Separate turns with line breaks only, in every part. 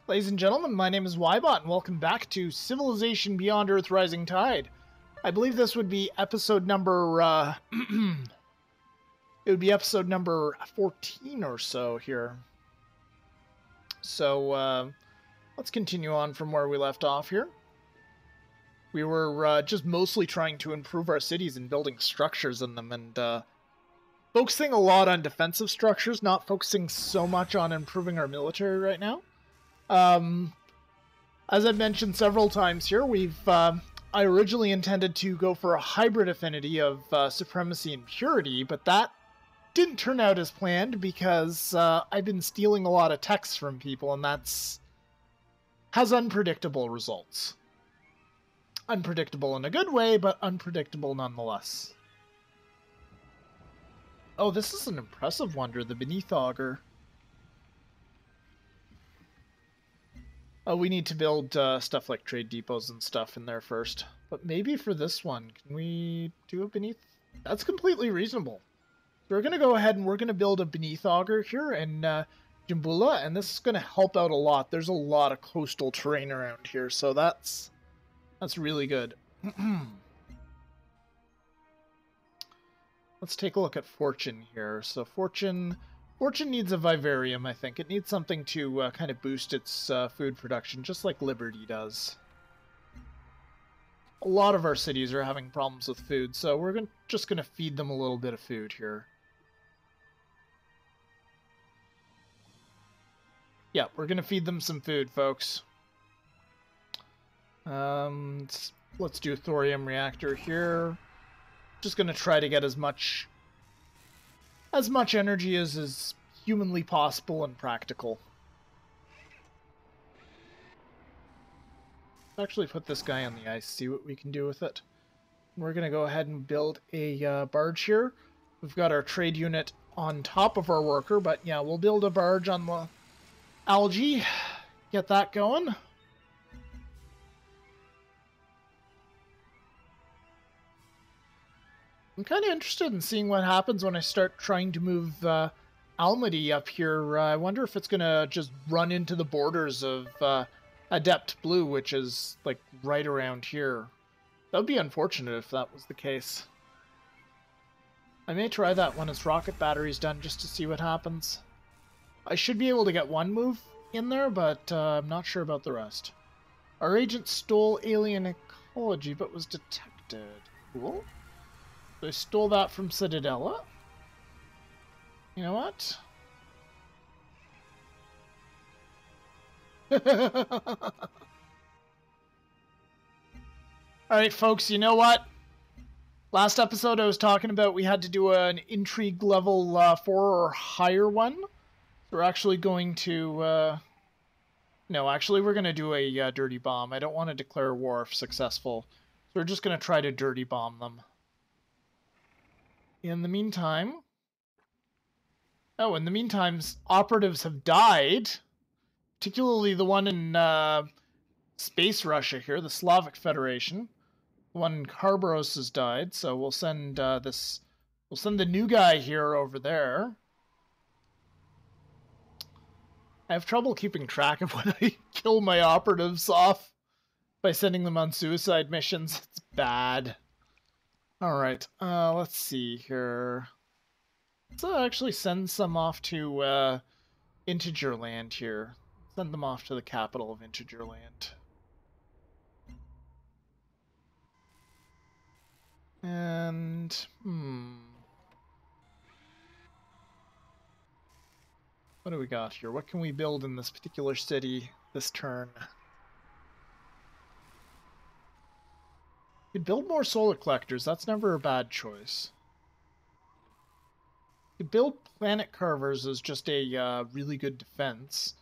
Ladies and gentlemen, my name is Ybot, and welcome back to Civilization Beyond Earth Rising Tide. I believe this would be episode number, it would be episode number 14 or so here. So, let's continue on from where we left off here. We were just mostly trying to improve our cities and building structures in them, and focusing a lot on defensive structures, not focusing so much on improving our military right now. As I've mentioned several times here, I originally intended to go for a hybrid affinity of supremacy and purity, but that didn't turn out as planned because I've been stealing a lot of texts from people, and has unpredictable results. Unpredictable in a good way, but unpredictable nonetheless. Oh, this is an impressive wonder, the Beneath Auger. Oh, we need to build stuff like trade depots and stuff in there first. But maybe for this one, can we do a Beneath? That's completely reasonable. So we're going to go ahead and we're going to build a Beneath Auger here in Jimbula, and this is going to help out a lot. There's a lot of coastal terrain around here, so that's really good. Let's take a look at Fortune here. So Fortune needs a vivarium, I think. It needs something to kind of boost its food production, just like Liberty does. A lot of our cities are having problems with food, so we're just going to feed them a little bit of food here. Yeah, we're going to feed them some food, folks. Let's do a thorium reactor here. Just going to try to get as much energy as is humanly possible and practical. Actually put this guy on the ice, see what we can do with it. We're going to go ahead and build a barge here. We've got our trade unit on top of our worker, but yeah, we'll build a barge on the algae. Get that going. I'm kind of interested in seeing what happens when I start trying to move Almaty up here. I wonder if it's going to just run into the borders of Adept Blue, which is like right around here. That would be unfortunate if that was the case. I may try that when its rocket battery's done just to see what happens. I should be able to get one move in there, but I'm not sure about the rest. Our agent stole alien ecology but was detected. Cool. So I stole that from Citadella. You know what? Alright, folks, you know what? Last episode I was talking about we had to do an intrigue level 4 or higher one. So we're actually going to... No, actually we're going to do a dirty bomb. I don't want to declare war if successful. So we're just going to try to dirty bomb them. In the meantime... Oh, in the meantime, operatives have died. Particularly the one in Space Russia here, the Slavic Federation. The one in Carbaros has died, so we'll send we'll send the new guy here over there. I have trouble keeping track of when I kill my operatives off by sending them on suicide missions. It's bad. Alright, let's see here. Let's actually send some off to Integer Land here. Send them off to the capital of Integer Land. And, what do we got here? What can we build in this particular city this turn? You could build more solar collectors. That's never a bad choice. You could build planet carvers as just a really good defense.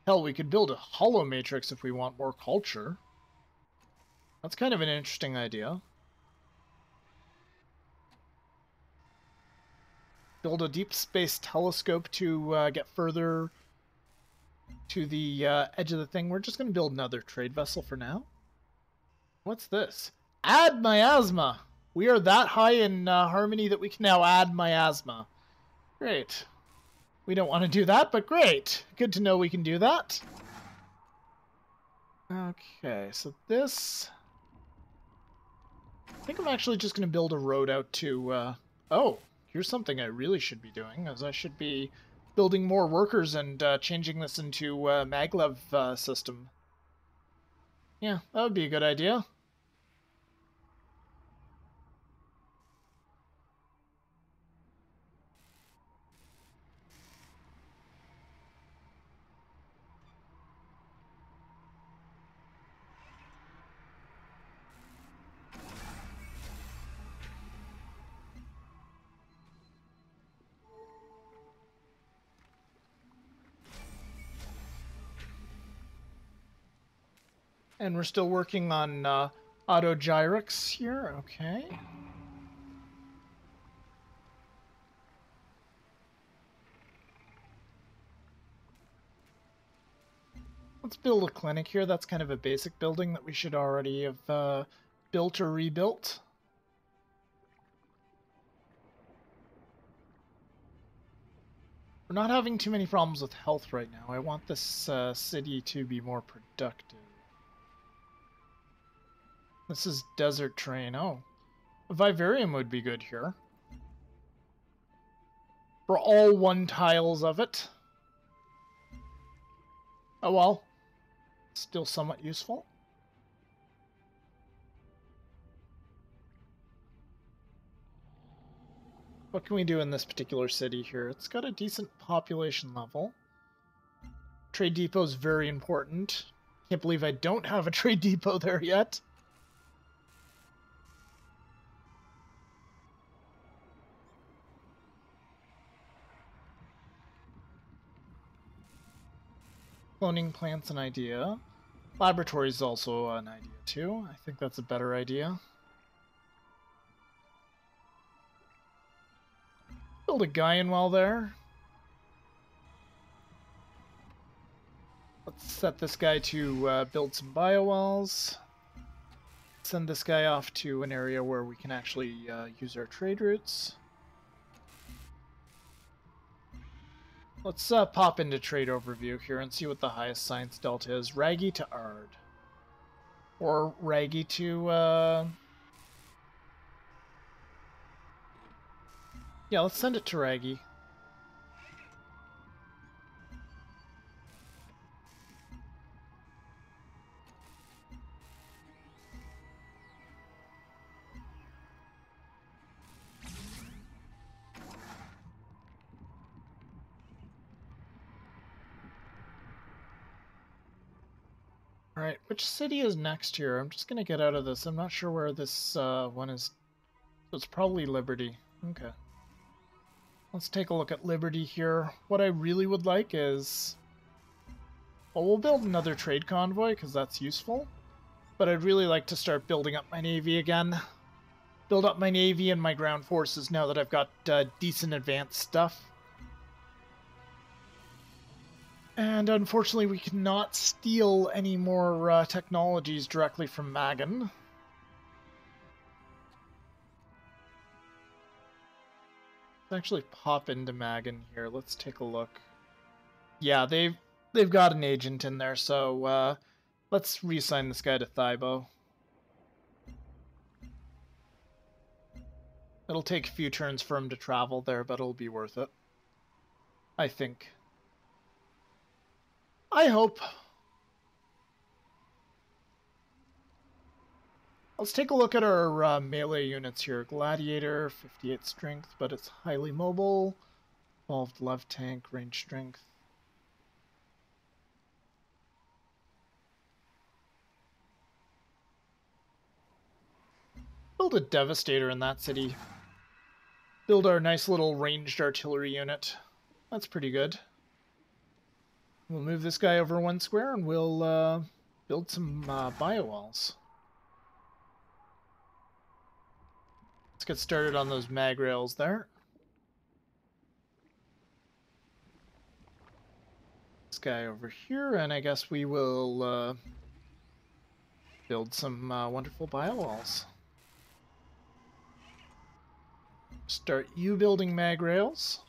Hell, we could build a hollow matrix if we want more culture. That's kind of an interesting idea. Build a deep space telescope to get further to the edge of the thing. We're just going to build another trade vessel for now. What's this? Add miasma! We are that high in harmony that we can now add miasma. Great. We don't want to do that, but great. Good to know we can do that. Okay, so this... I think I'm actually just going to build a road out to... Oh, here's something I really should be doing, as I should be building more workers and changing this into maglev system. Yeah, that would be a good idea. And we're still working on auto gyrex here, okay. Let's build a clinic here. That's kind of a basic building that we should already have built or rebuilt. We're not having too many problems with health right now. I want this city to be more productive. This is desert terrain. Oh, a vivarium would be good here. For all one tiles of it. Oh well. Still somewhat useful. What can we do in this particular city here? It's got a decent population level. Trade depot is very important. Can't believe I don't have a trade depot there yet. Cloning plant's an idea. Laboratory is also an idea too. I think that's a better idea. Build a Gaian well there. Let's set this guy to build some biowells. Send this guy off to an area where we can actually use our trade routes. Let's pop into trade overview here and see what the highest science delta is. Raggy to Ard. Or Raggy to... Yeah, let's send it to Raggy. Alright, which city is next here? I'm just going to get out of this. I'm not sure where this one is. So it's probably Liberty. Okay. Let's take a look at Liberty here. What I really would like is... Well, we'll build another trade convoy, because that's useful. But I'd really like to start building up my navy again. Build up my navy and my ground forces now that I've got decent advanced stuff. And unfortunately, we cannot steal any more technologies directly from Magan. Let's actually pop into Magan here. Let's take a look. Yeah, they've got an agent in there, so let's reassign this guy to Thibaut. It'll take a few turns for him to travel there, but it'll be worth it. I think. I hope. Let's take a look at our melee units here. Gladiator, 58 strength, but it's highly mobile. Evolved love tank, range strength. Build a Devastator in that city. Build our nice little ranged artillery unit. That's pretty good. We'll move this guy over one square and we'll build some biowalls. Let's get started on those mag rails there. This guy over here, and I guess we will build some wonderful biowalls. Start you building mag rails.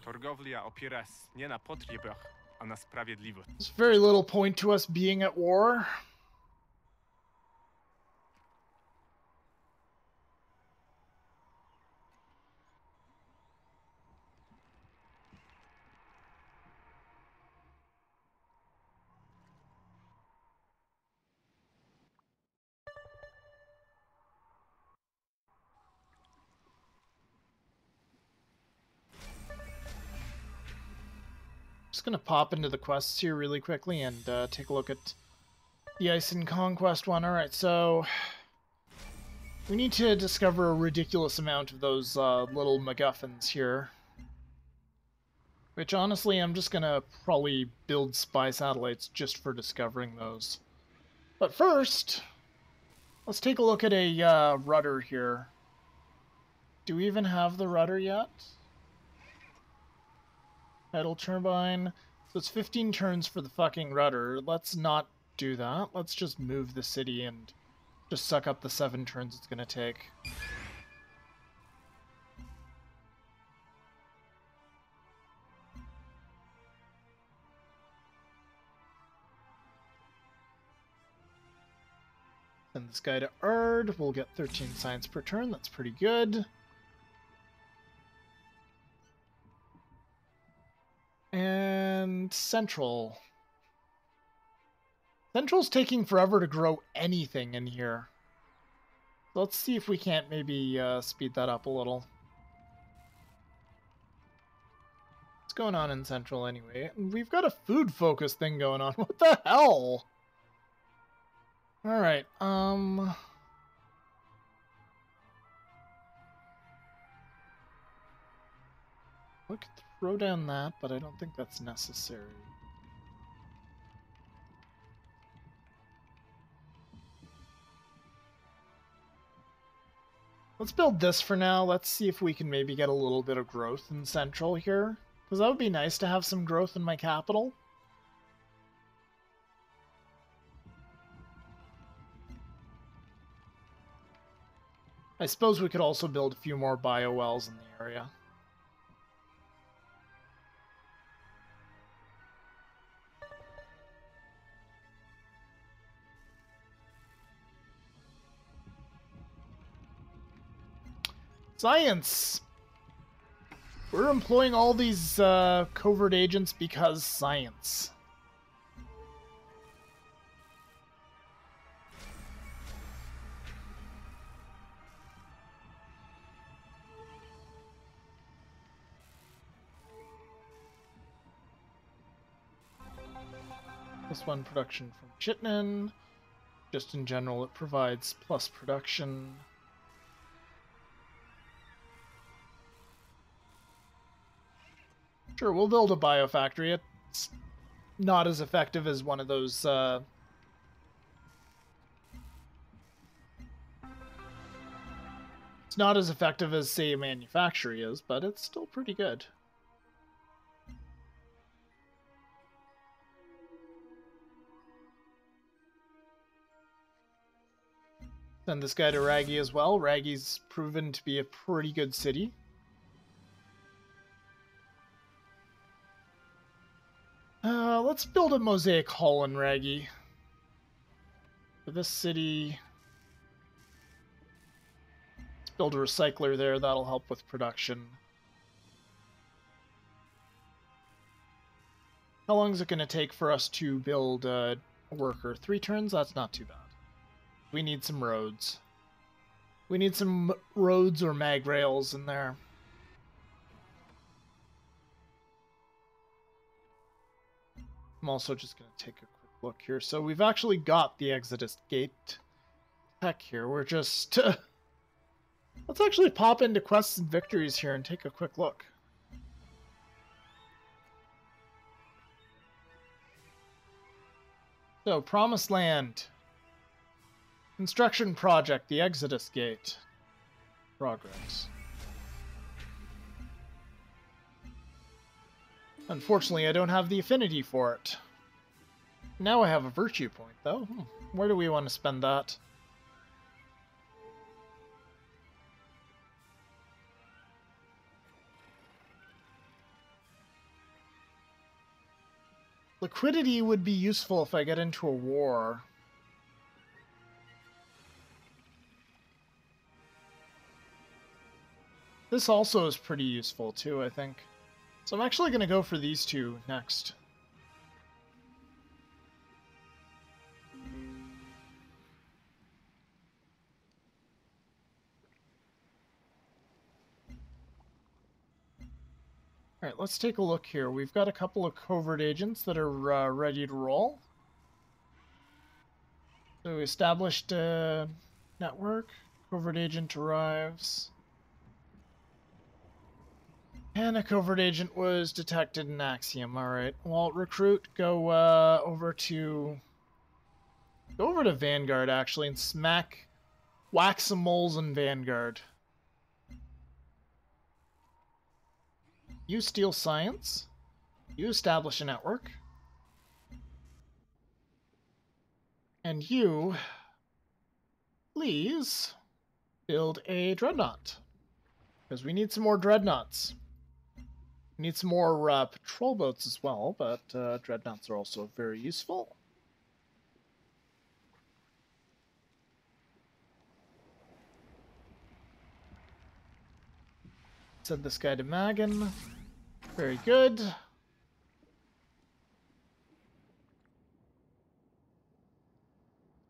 Torgowlia opieras nie na potrzebach, na sprawiedliwość.
There's very little point to us being at war. Just gonna pop into the quests here really quickly and take a look at the Ice and Conquest one. Alright, so we need to discover a ridiculous amount of those little MacGuffins here. Which, honestly, I'm just gonna probably build spy satellites just for discovering those. But first, let's take a look at a rudder here. Do we even have the rudder yet? Pedal turbine. So it's 15 turns for the fucking rudder. Let's not do that. Let's just move the city and just suck up the 7 turns it's gonna take. Send this guy to Erd. We'll get 13 science per turn. That's pretty good. And Central. Central's taking forever to grow anything in here. Let's see if we can't maybe speed that up a little. What's going on in Central anyway? We've got a food focus thing going on. What the hell? Alright, we could throw down that, but I don't think that's necessary. Let's build this for now. Let's see if we can maybe get a little bit of growth in Central here. Because that would be nice to have some growth in my capital. I suppose we could also build a few more biowells in the area. Science! We're employing all these covert agents because science. +1 production from Chittenden. Just in general, it provides plus production. Sure, we'll build a biofactory. It's not as effective as one of those, It's not as effective as, say, a manufactory is, but it's still pretty good. Send this guy to Raggi as well. Raggi's proven to be a pretty good city. Let's build a mosaic hall in Raggi. For this city, let's build a recycler there. That'll help with production. How long is it going to take for us to build a worker? 3 turns? That's not too bad. We need some roads. We need some roads or mag rails in there. I'm also just going to take a quick look here. So we've actually got the Exodus Gate tech here. We're just... let's actually pop into quests and victories here and take a quick look. So, Promised Land. Construction project, the Exodus Gate. Progress. Unfortunately, I don't have the affinity for it. Now I have a virtue point, though. Where do we want to spend that? Liquidity would be useful if I get into a war. This also is pretty useful too, I think. So I'm actually going to go for these two next. Alright, let's take a look here. We've got a couple of covert agents that are ready to roll. So we established a network. Covert agent arrives. And a covert agent was detected in Axiom. Alright, well, recruit, go over to Vanguard, actually, and whack some moles in Vanguard. You steal science. You establish a network. And you, please, build a dreadnought. Because we need some more dreadnoughts. We need some more patrol boats as well, but dreadnoughts are also very useful. Send this guy to Magan. Very good.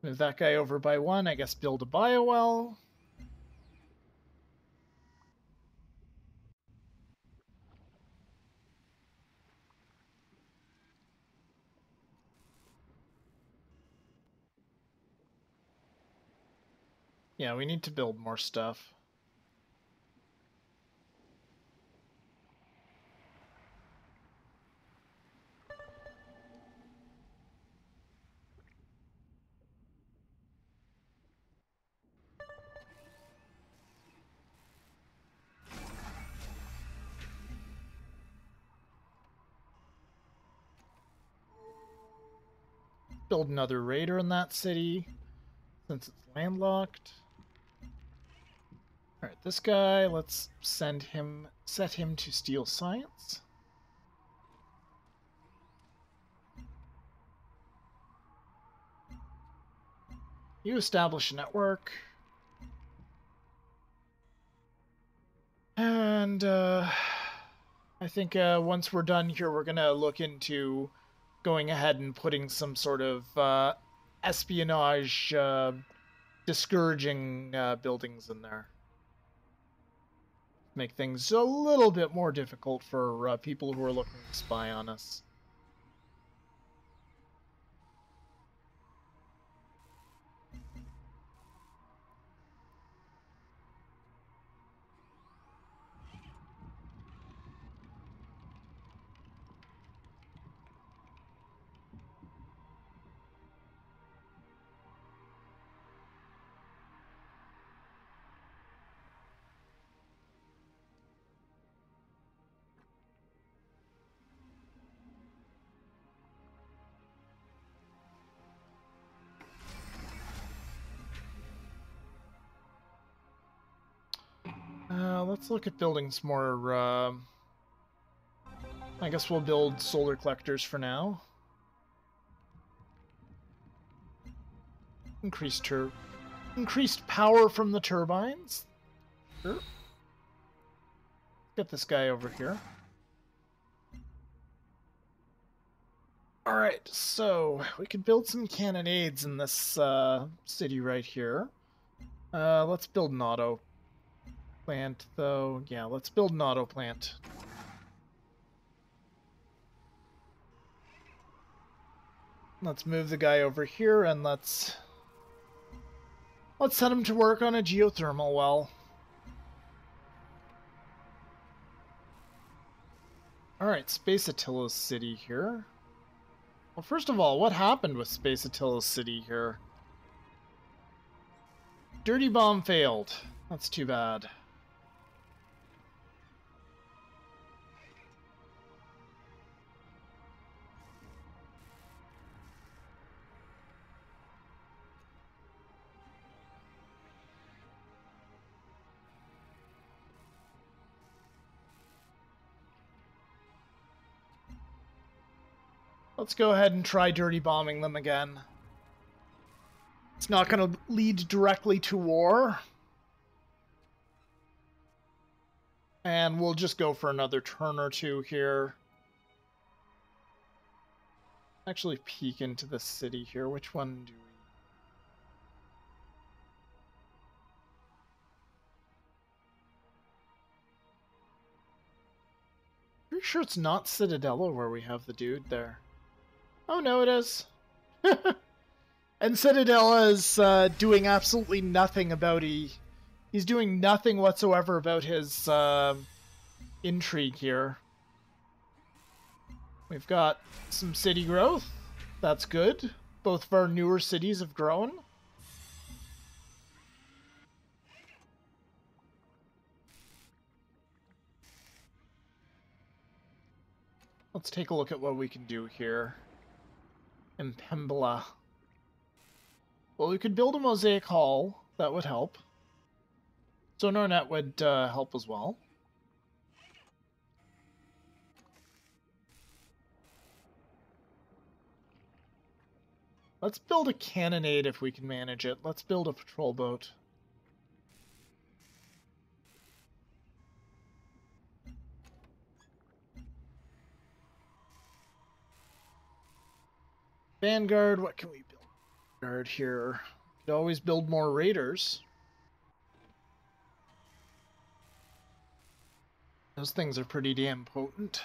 Move that guy over by one. I guess build a biowell. Yeah, we need to build more stuff. Build another raider in that city, since it's landlocked. Alright, this guy, let's set him to steal science. You establish a network. And I think once we're done here, we're going to look into going ahead and putting some sort of espionage discouraging buildings in there. Make things a little bit more difficult for people who are looking to spy on us. Let's look at building some more. I guess we'll build solar collectors for now. Increased power from the turbines. Sure. Get this guy over here. Alright, so we could build some cannonades in this city right here. Let's build an auto plant, though. Yeah, let's build an auto plant. Let's move the guy over here, and let's set him to work on a geothermal well. Alright, Space Attila's city here. Well, first of all, what happened with Space Attila's city here? Dirty bomb failed. That's too bad. Let's go ahead and try dirty bombing them again. It's not going to lead directly to war. And we'll just go for another turn or two here. Actually peek into the city here. Which one do we... Pretty sure it's not Citadella where we have the dude there. Oh no, it is. And Citadella is doing absolutely nothing about he's doing nothing whatsoever about his intrigue here. We've got some city growth. That's good. Both of our newer cities have grown. Let's take a look at what we can do here. In Pembla. Well, we could build a mosaic hall. That would help. Sonarnet would help as well. Let's build a cannonade if we can manage it. Let's build a patrol boat. Vanguard, what can we build? Vanguard here. Could always build more raiders. Those things are pretty damn potent.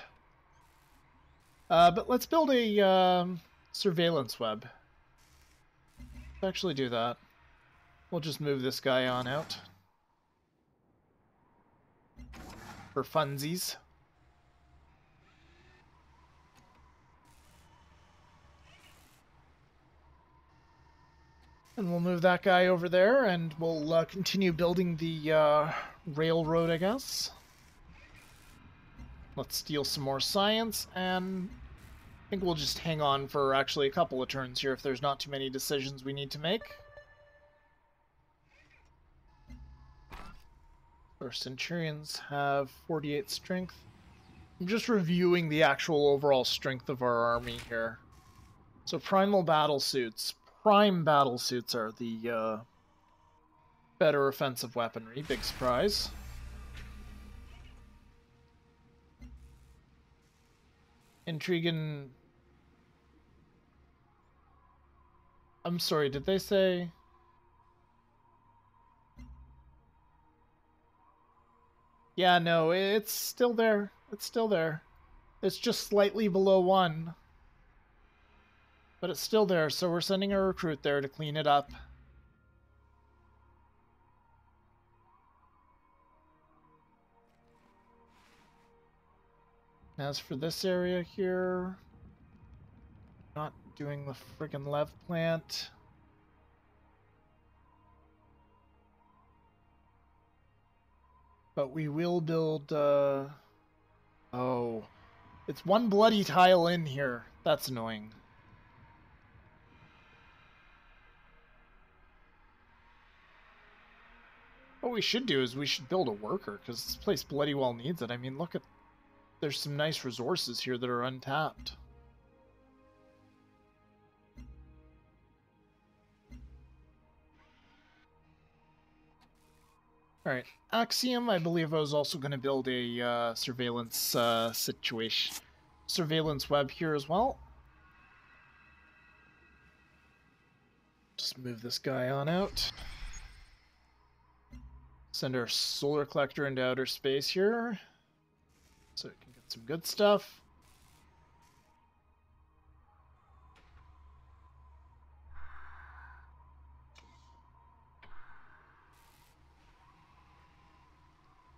But let's build a surveillance web. Let's actually do that. We'll just move this guy on out. For funsies. And we'll move that guy over there, and we'll continue building the railroad, I guess. Let's steal some more science, and I think we'll just hang on for actually a couple of turns here if there's not too many decisions we need to make. Our Centurions have 48 strength. I'm just reviewing the actual overall strength of our army here. So primal battle suits. Prime battle suits are the better offensive weaponry. Big surprise. Intriguing. I'm sorry, did they say? Yeah, no, it's still there. It's still there. It's just slightly below 1. But it's still there, so we're sending a recruit there to clean it up. As for this area here, not doing the friggin' Lev plant. But we will build, oh. It's one bloody tile in here. That's annoying. What we should do is we should build a worker, because this place bloody well needs it. I mean, look at... There's some nice resources here that are untapped. Alright, Axiom, I believe I was also going to build a surveillance surveillance web here as well. Just move this guy on out. Send our solar collector into outer space here, so it can get some good stuff.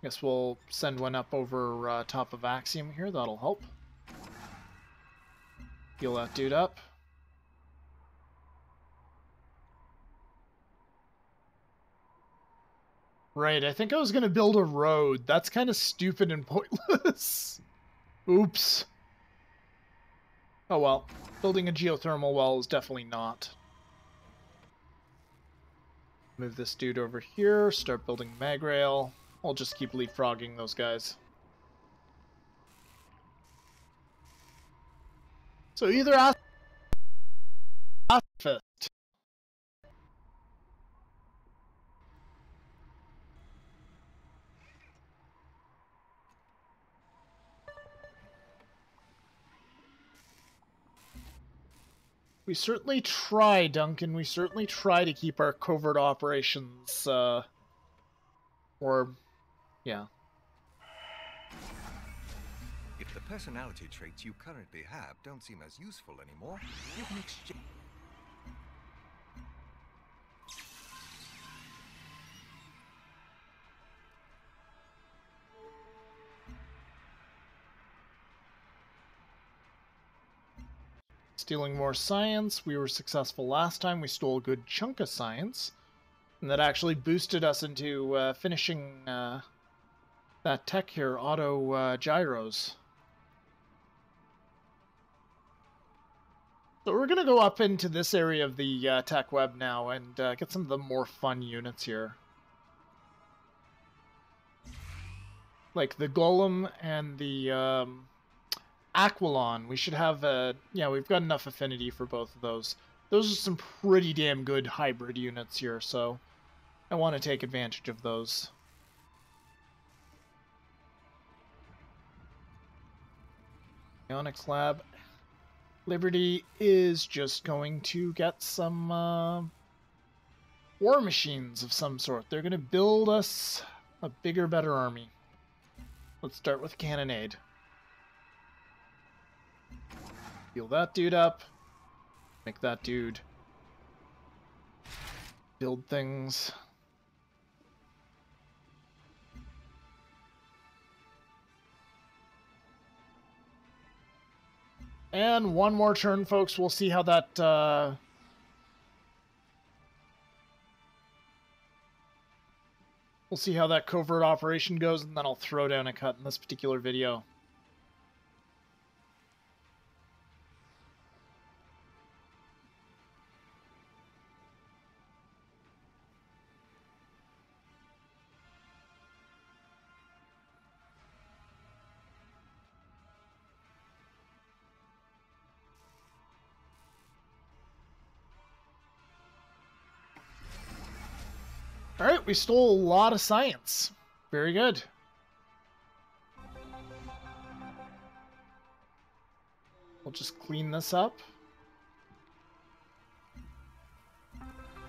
Guess we'll send one up over top of Axiom here, that'll help. Heal that dude up. Right, I think I was going to build a road. That's kind of stupid and pointless. Oops. Oh well, building a geothermal well is definitely not. Move this dude over here, start building mag rail. I'll just keep leapfrogging those guys. So either ask first. We certainly try, Duncan. We certainly try to keep our covert operations, yeah.
If the personality traits you currently have don't seem as useful anymore, you can exchange.
Stealing more science. We were successful last time. We stole a good chunk of science. And that actually boosted us into finishing that tech here, auto gyros. So we're going to go up into this area of the tech web now and get some of the more fun units here. Like the Golem and the Aquilon. We should have, yeah, we've got enough affinity for both of those. Those are some pretty damn good hybrid units here, so I want to take advantage of those. Onyx Lab. Liberty is just going to get some war machines of some sort. They're going to build us a bigger, better army. Let's start with cannonade. Heal that dude up. Make that dude build things. And one more turn, folks. We'll see how that we'll see how that covert operation goes, and then I'll throw down a cut in this particular video. Alright, we stole a lot of science. Very good. We'll just clean this up.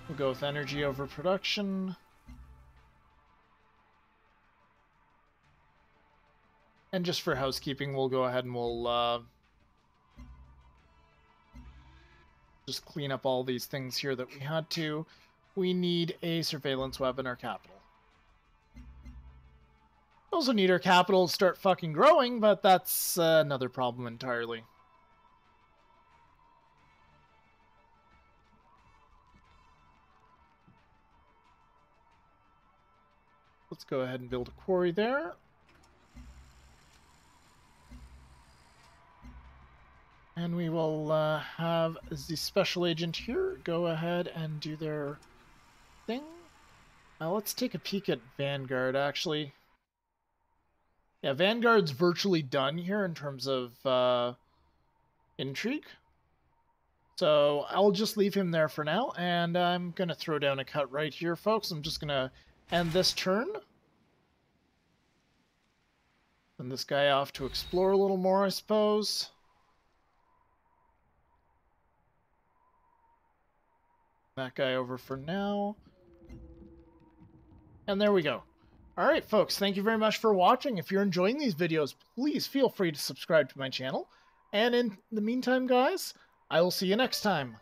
We'll go with energy over production. And just for housekeeping, we'll go ahead and we'll just clean up all these things here that we had to. We need a surveillance web in our capital. We also need our capital to start fucking growing, but that's another problem entirely. Let's go ahead and build a quarry there. And we will have the special agent here go ahead and do their thing. Now let's take a peek at Vanguard, actually. Yeah, Vanguard's virtually done here in terms of intrigue. So I'll just leave him there for now, and I'm going to throw down a cut right here, folks. I'm just going to end this turn. Send this guy off to explore a little more, I suppose. That guy over for now. And there we go. Alright, folks, thank you very much for watching. If you're enjoying these videos, please feel free to subscribe to my channel. And in the meantime, guys, I will see you next time.